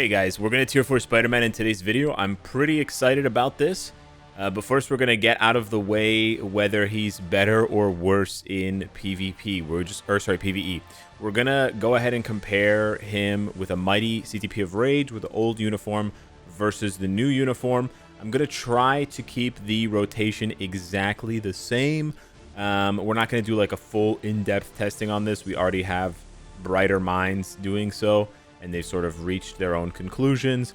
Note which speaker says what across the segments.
Speaker 1: Hey guys, we're going to tier 4 Spider-Man in today's video. I'm pretty excited about this. But first we're going to get out of the way whether he's better or worse in PvP. PvE. We're going to go ahead and compare him with a mighty CTP of Rage with the old uniform versus the new uniform. I'm going to try to keep the rotation exactly the same. We're not going to do like a full in-depth testing on this. We already have brighter minds doing so, and they've sort of reached their own conclusions,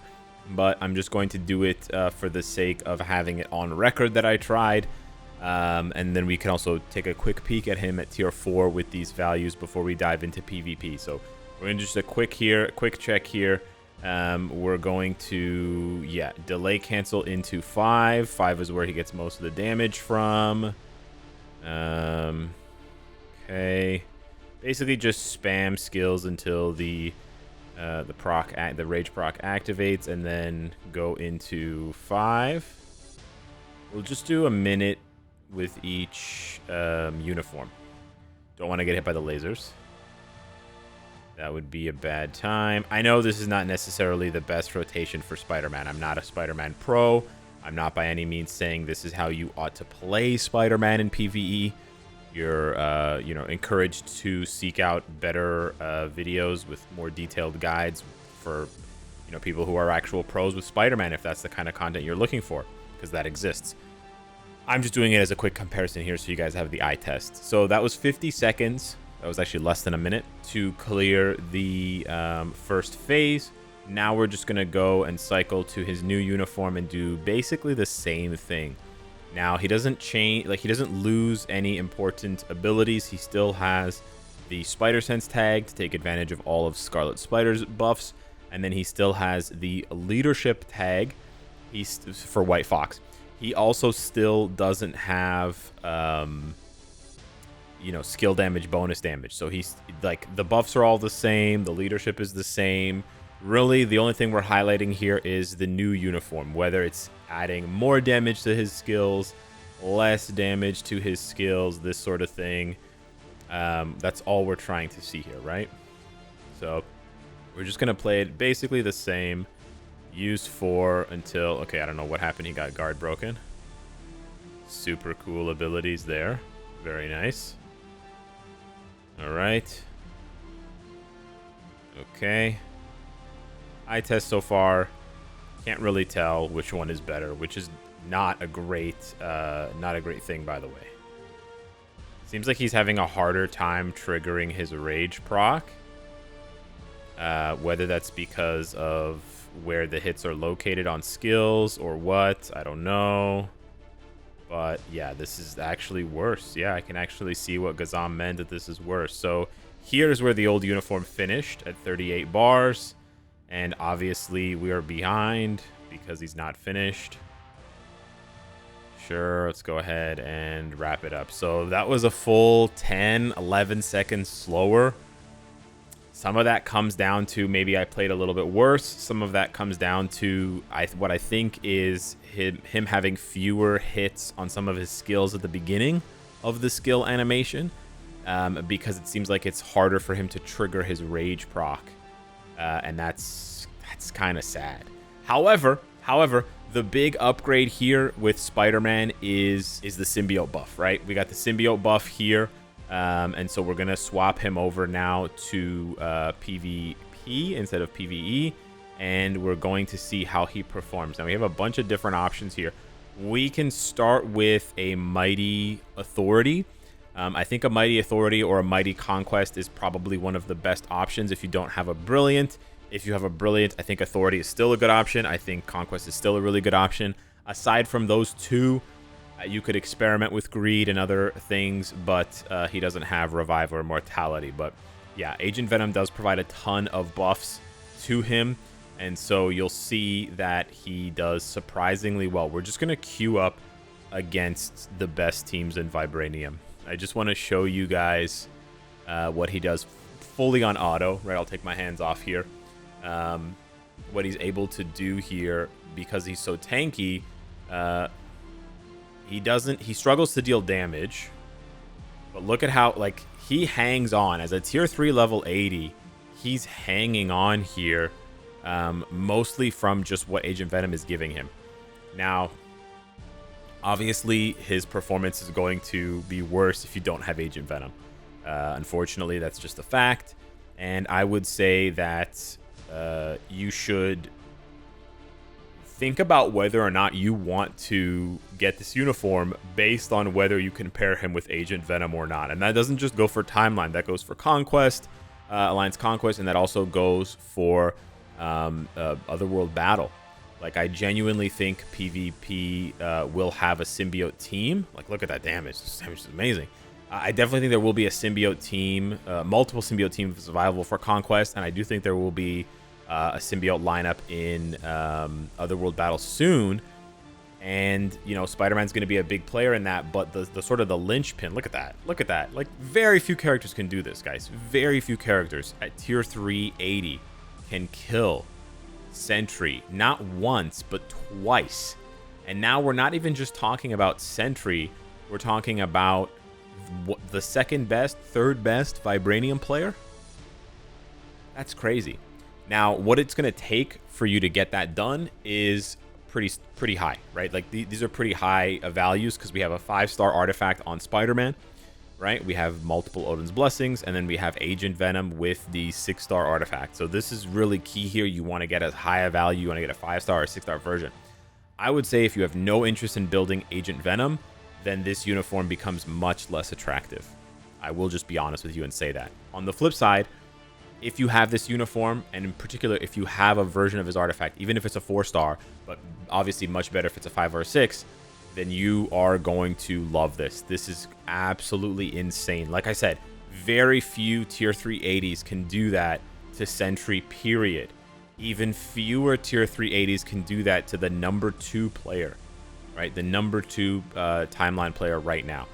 Speaker 1: but I'm just going to do it for the sake of having it on record that I tried, and then we can also take a quick peek at him at tier 4 with these values before we dive into PvP. So we're going to just a quick check here. We're going to, delay cancel into 5. 5 is where he gets most of the damage from. Okay. Basically just spam skills until the rage proc activates, and then go into 5. We'll just do a minute with each uniform. Don't want to get hit by the lasers. That would be a bad time. I know this is not necessarily the best rotation for Spider-Man. I'm not a Spider-Man pro. I'm not by any means saying this is how you ought to play Spider-Man in PvE. You're, encouraged to seek out better videos with more detailed guides for, people who are actual pros with Spider-Man, if that's the kind of content you're looking for, because that exists. I'm just doing it as a quick comparison here so you guys have the eye test. So that was 50 seconds. That was actually less than a minute to clear the first phase. Now we're just going to go and cycle to his new uniform and do basically the same thing. Now, he doesn't change, he doesn't lose any important abilities. He still has the Spider Sense tag to take advantage of all of Scarlet Spider's buffs. And then he still has the Leadership tag for White Fox. He also still doesn't have, skill damage, bonus damage. So he's, the buffs are all the same. The Leadership is the same. Really, the only thing we're highlighting here is the new uniform, whether it's adding more damage to his skills, less damage to his skills, this sort of thing. That's all we're trying to see here, right? So we're just going to play it basically the same. Use 4 until... Okay, I don't know what happened. He got guard broken. Super cool abilities there. Very nice. All right. Okay. Eye test so far, can't really tell which one is better, which is not a great thing, by the way. Seems like he's having a harder time triggering his rage proc. Whether that's because of where the hits are located on skills or what, I don't know. But yeah, this is actually worse. Yeah, I can actually see what Gazam meant, that this is worse. So here's where the old uniform finished at 38 bars. And obviously we are behind because he's not finished. Sure, let's go ahead and wrap it up. So that was a full 10-11 seconds slower. Some of that comes down to maybe I played a little bit worse. Some of that comes down to what I think is him having fewer hits on some of his skills at the beginning of the skill animation, because it seems like it's harder for him to trigger his rage proc. And that's kind of sad. However, the big upgrade here with Spider-Man is the symbiote buff, right? We got the symbiote buff here, and so we're gonna swap him over now to PvP instead of PvE, and we're going to see how he performs. Now we have a bunch of different options here. We can start with a Mighty Authority. I think a Mighty Authority or a Mighty Conquest is probably one of the best options if you don't have a Brilliant. If you have a Brilliant, I think Authority is still a good option. I think Conquest is still a really good option. Aside from those two, you could experiment with Greed and other things, but he doesn't have Revive or Immortality. But yeah, Agent Venom does provide a ton of buffs to him, and so you'll see that he does surprisingly well. We're just going to queue up against the best teams in Vibranium. I just want to show you guys what he does fully on auto, right? I'll take my hands off here. What he's able to do here, because he's so tanky, he struggles to deal damage. But look at how, he hangs on. As a tier 3 level 80, he's hanging on here mostly from just what Agent Venom is giving him. Now, obviously, his performance is going to be worse if you don't have Agent Venom. Unfortunately, that's just a fact. And I would say that you should think about whether or not you want to get this uniform based on whether you can pair him with Agent Venom or not. And that doesn't just go for Timeline. That goes for Conquest, Alliance Conquest, and that also goes for Otherworld Battle. Like, I genuinely think PvP will have a symbiote team. Like, look at that damage. This damage is amazing. I definitely think there will be a symbiote team, multiple symbiote teams available for Conquest, and I do think there will be a symbiote lineup in Otherworld Battle soon. And, you know, Spider-Man's going to be a big player in that, but the sort of the linchpin, look at that. Look at that. Like, very few characters can do this, guys. Very few characters at tier 380 can kill Sentry, not once, but twice. And now we're not even just talking about Sentry. We're talking about the second best, third best Vibranium player. That's crazy. Now, what it's going to take for you to get that done is pretty high, right? Like, these are pretty high values because we have a 5-star artifact on Spider-Man, right? We have multiple Odin's Blessings, and then we have Agent Venom with the 6-star artifact. So this is really key here. You want to get as high a value. You want to get a 5-star or 6-star version. I would say if you have no interest in building Agent Venom, then this uniform becomes much less attractive. I will just be honest with you and say that. On the flip side, if you have this uniform, and in particular, if you have a version of his artifact, even if it's a 4-star, but obviously much better if it's a 5 or a 6, then you are going to love this. This is absolutely insane. Like I said, very few tier 380s can do that to Sentry, period. Even fewer tier 380s can do that to the number 2 player, right? The number 2 timeline player right now,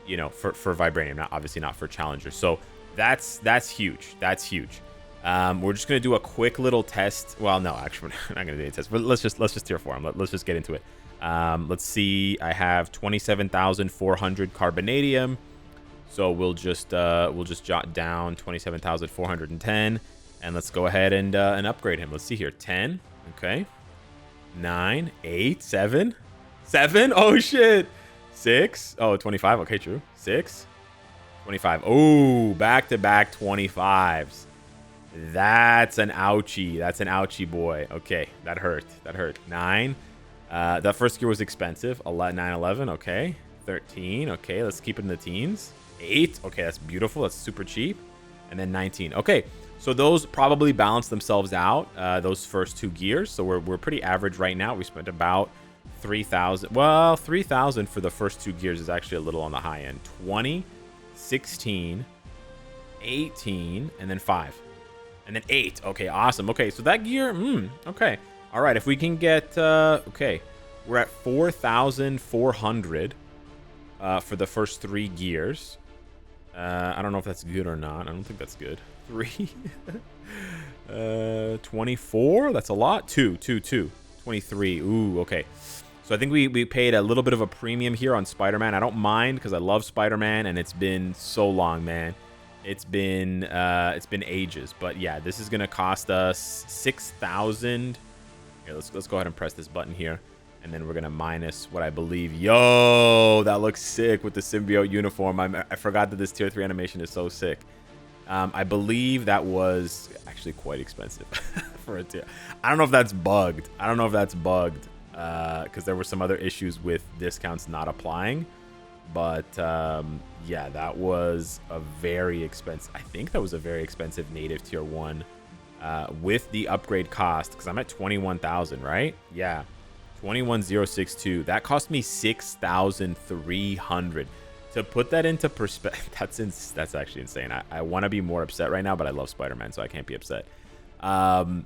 Speaker 1: you know, for Vibranium, not obviously not for Challenger. So that's huge. That's huge. We're just gonna do a quick little test. Well, no, actually, we're not gonna do a test. But let's just tier 4 him. Let's just get into it. Let's see. I have 27,400 carbonadium, so we'll just jot down 27,410, and let's go ahead and upgrade him. Let's see here. 10. Okay. 9, 8, 7. 7. Oh shit. 6. Oh, 25. Okay, true. 6. 25. Oh, back-to-back 25s. That's an ouchie. That's an ouchie, boy. Okay, that hurt. That hurt. 9. That first gear was expensive. 9, 11. Okay. 13. Okay, let's keep it in the teens. 8. Okay, that's beautiful. That's super cheap. And then 19. Okay, so those probably balance themselves out, those first 2 gears. So we're pretty average right now. We spent about 3,000. Well, 3,000 for the first 2 gears is actually a little on the high end. 20. 16, 18, and then 5, and then 8. Okay, awesome. Okay, so that gear, okay. All right, if we can get, okay, we're at 4,400 for the first 3 gears. I don't know if that's good or not. I don't think that's good. 3, 24, that's a lot. 2, 23. Ooh, okay. So I think we paid a little bit of a premium here on Spider-Man. I don't mind because I love Spider-Man, and it's been so long, man. It's been ages. But yeah, this is gonna cost us 6,000. Here, let's go ahead and press this button here, and then we're gonna minus what I believe. Yo, that looks sick with the symbiote uniform. I forgot that this tier 3 animation is so sick. I believe that was actually quite expensive for a tier. I don't know if that's bugged. Because there were some other issues with discounts not applying, but yeah, that was a very expensive. I think that was a very expensive native tier 1 with the upgrade cost, because I'm at 21,000, right? Yeah, 21,062. That cost me 6,300. To put that into perspective, that's actually insane. I want to be more upset right now, but I love Spider-Man, so I can't be upset. I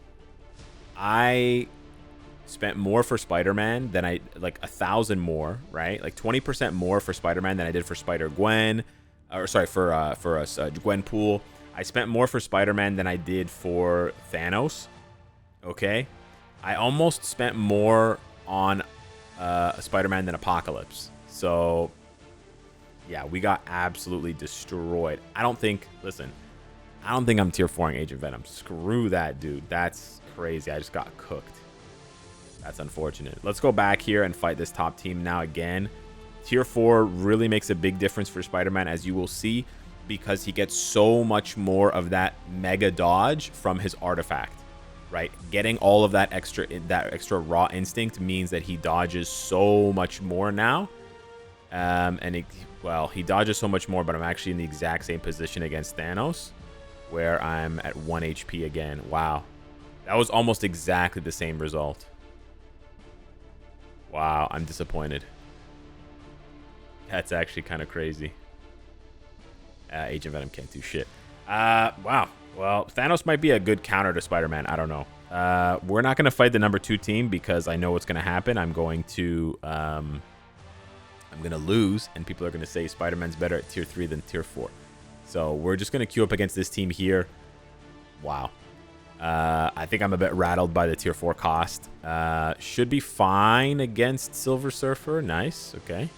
Speaker 1: spent more for Spider-Man than like 1,000 more, right? Like 20% more for Spider-Man than I did for Spider-Gwen, or sorry, for Gwenpool. I spent more for Spider-Man than I did for Thanos. Okay, I almost spent more on Spider-Man than Apocalypse. So yeah, we got absolutely destroyed. I don't think. Listen, I don't think I'm tier 4ing Agent Venom. Screw that, dude. That's crazy. I just got cooked. That's unfortunate. Let's go back here and fight this top team now again. Tier 4 really makes a big difference for Spider-Man, as you will see, because he gets so much more of that mega dodge from his artifact, right? Getting all of that extra raw instinct means that he dodges so much more now. Well, he dodges so much more, but I'm actually in the exact same position against Thanos, where I'm at 1 HP again. Wow. That was almost exactly the same result. Wow, I'm disappointed. That's actually kind of crazy. Agent Venom can't do shit. Wow. Well, Thanos might be a good counter to Spider-Man. I don't know. We're not going to fight the number 2 team because I know what's going to happen. I'm going to lose, and people are going to say Spider-Man's better at tier 3 than tier 4. So we're just going to queue up against this team here. Wow. I think I'm a bit rattled by the tier 4 cost. Should be fine against Silver Surfer. Nice. Okay.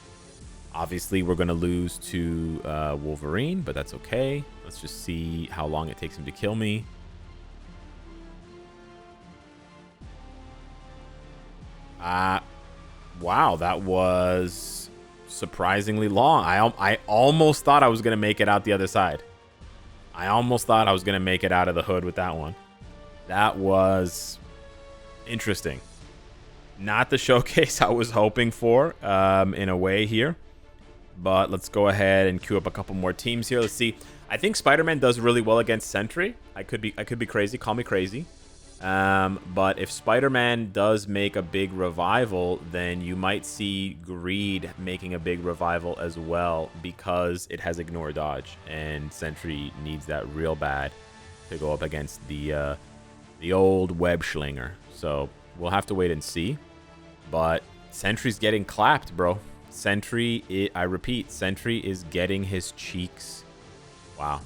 Speaker 1: Obviously, we're going to lose to Wolverine, but that's okay. Let's just see how long it takes him to kill me. Wow, that was surprisingly long. I almost thought I was going to make it out the other side. I almost thought I was going to make it out of the hood with that one. That was interesting. Not the showcase I was hoping for in a way here. But let's go ahead and queue up a couple more teams here. Let's see. I think Spider-Man does really well against Sentry. I could be crazy. Call me crazy. But if Spider-Man does make a big revival, then you might see Greed making a big revival as well, because it has Ignore Dodge, and Sentry needs that real bad to go up against the old Web Schlinger. So we'll have to wait and see. But Sentry's getting clapped, bro. Sentry, I repeat, Sentry is getting his cheeks. Wow.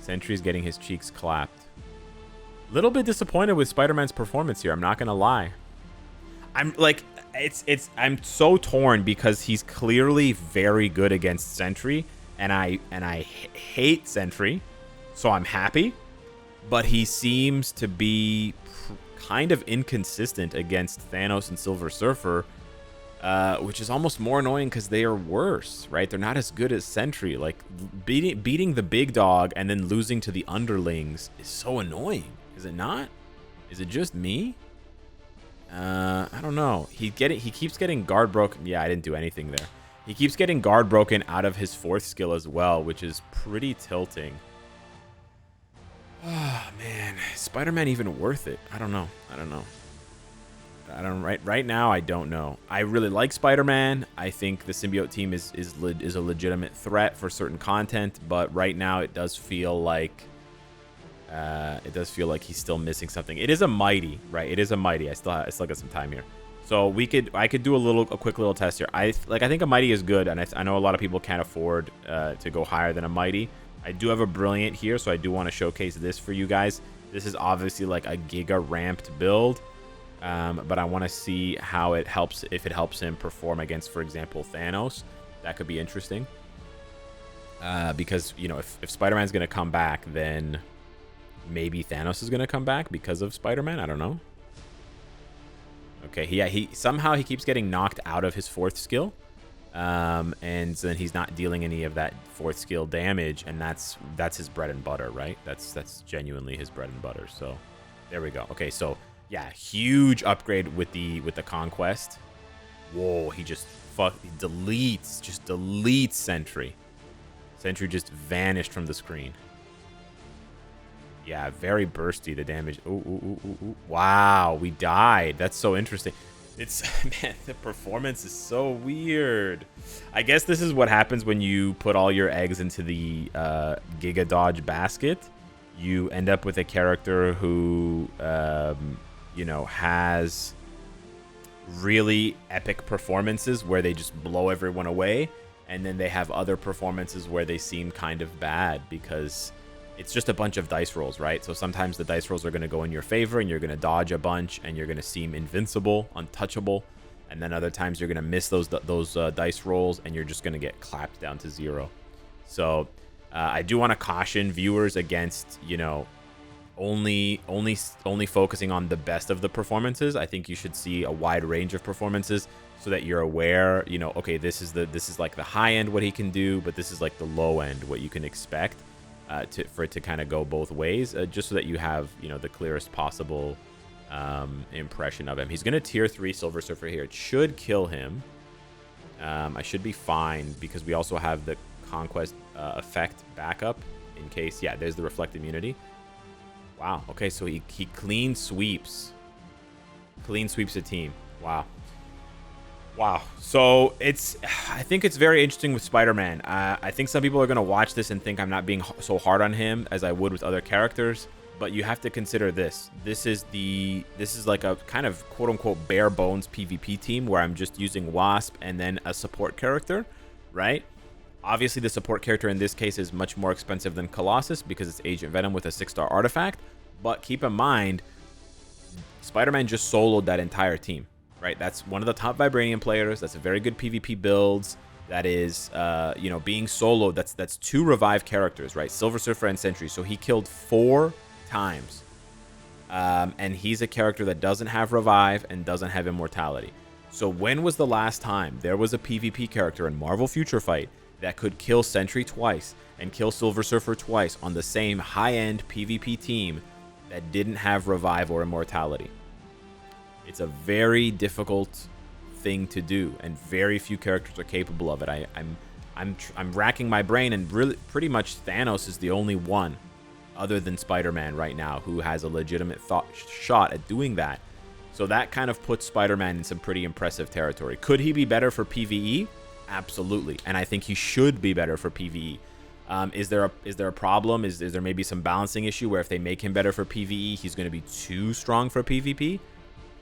Speaker 1: Sentry's getting his cheeks clapped. Little bit disappointed with Spider-Man's performance here. I'm not gonna lie. I'm like, I'm so torn because he's clearly very good against Sentry, and I hate Sentry, so I'm happy. But he seems to be kind of inconsistent against Thanos and Silver Surfer. Which is almost more annoying because they are worse, right? They're not as good as Sentry. Like, beating the big dog and then losing to the underlings is so annoying. Is it not? Is it just me? I don't know. He keeps getting guard broken. Yeah, I didn't do anything there. He keeps getting guard broken out of his 4th skill as well, which is pretty tilting. Oh, man. Is Spider-Man even worth it? I don't know. Right now, I don't know. I really like Spider-Man. I think the symbiote team is a legitimate threat for certain content, but right now it does feel like he's still missing something. It is a mighty, right? It is a mighty. I still got some time here, so I could do a quick little test here. I think a mighty is good, and I know a lot of people can't afford to go higher than a mighty. I do have a brilliant here, so I do want to showcase this for you guys. This is obviously like a giga ramped build. But I want to see how it helps, if it helps him perform against, for example, Thanos. That could be interesting. Because, you know, if Spider-Man's going to come back, then maybe Thanos is going to come back because of Spider-Man. I don't know. Okay, he somehow he keeps getting knocked out of his 4th skill. And then he's not dealing any of that 4th skill damage, and that's his bread and butter, right? That's genuinely his bread and butter. So there we go. Okay, so yeah, huge upgrade with the Conquest. Whoa, he just deletes Sentry. Sentry just vanished from the screen. Yeah, very bursty, the damage. Ooh. Wow, we died. That's so interesting. Man, the performance is so weird. I guess this is what happens when you put all your eggs into the Giga Dodge basket. You end up with a character who you know, has really epic performances where they just blow everyone away, and then they have other performances where they seem kind of bad because it's just a bunch of dice rolls, right? So sometimes the dice rolls are going to go in your favor and you're going to dodge a bunch and you're going to seem invincible, untouchable, and then other times you're going to miss those dice rolls and you're just going to get clapped down to 0. So I do want to caution viewers against, only focusing on the best of the performances. I think you should see a wide range of performances so that you're aware, okay, this is like the high end what he can do, but this is like the low end what you can expect for it to kind of go both ways, just so that you have, the clearest possible impression of him. He's going to tier 3 Silver Surfer here. It should kill him. I should be fine because we also have the Conquest effect backup in case. Yeah, there's the Reflect Immunity. Wow. Okay, so he clean sweeps a team. Wow. So I think it's very interesting with Spider-Man. I think some people are going to watch this and think I'm not being so hard on him as I would with other characters, but you have to consider this. This is like a kind of quote unquote bare bones PvP team where I'm just using Wasp and then a support character, right? Obviously, the support character in this case is much more expensive than Colossus because it's Agent Venom with a 6-star artifact. But keep in mind, Spider-Man just soloed that entire team, right? That's one of the top Vibranium players. That's a very good PvP builds. That is, being soloed. That's 2 revive characters, right? Silver Surfer and Sentry. So he killed 4 times. And he's a character that doesn't have revive and doesn't have immortality. So when was the last time there was a PvP character in Marvel Future Fight that could kill Sentry twice and kill Silver Surfer twice on the same high-end PvP team that didn't have revive or immortality? It's a very difficult thing to do, and very few characters are capable of it. I'm racking my brain, and really, pretty much Thanos is the only one, other than Spider-Man right now, who has a legitimate shot at doing that. So that kind of puts Spider-Man in some pretty impressive territory. Could he be better for PvE? Absolutely, and I think he should be better for PvE. Is there a problem? Is there maybe some balancing issue where if they make him better for PvE, he's going to be too strong for PvP?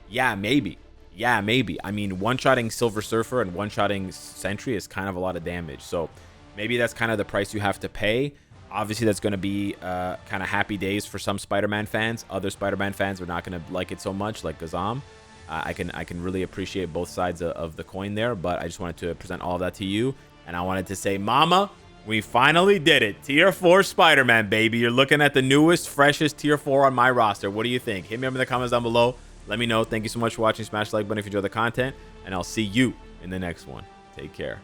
Speaker 1: Yeah, maybe. I mean, one-shotting Silver Surfer and one-shotting Sentry is kind of a lot of damage. So maybe that's kind of the price you have to pay. Obviously, that's going to be kind of happy days for some Spider-Man fans. Other Spider-Man fans are not going to like it so much, like Gazam. I can really appreciate both sides of the coin there, but I just wanted to present all of that to you. And I wanted to say, Mama, we finally did it. Tier 4 Spider-Man, baby. You're looking at the newest, freshest Tier 4 on my roster. What do you think? Hit me up in the comments down below. Let me know. Thank you so much for watching. Smash the like button if you enjoy the content, and I'll see you in the next one. Take care.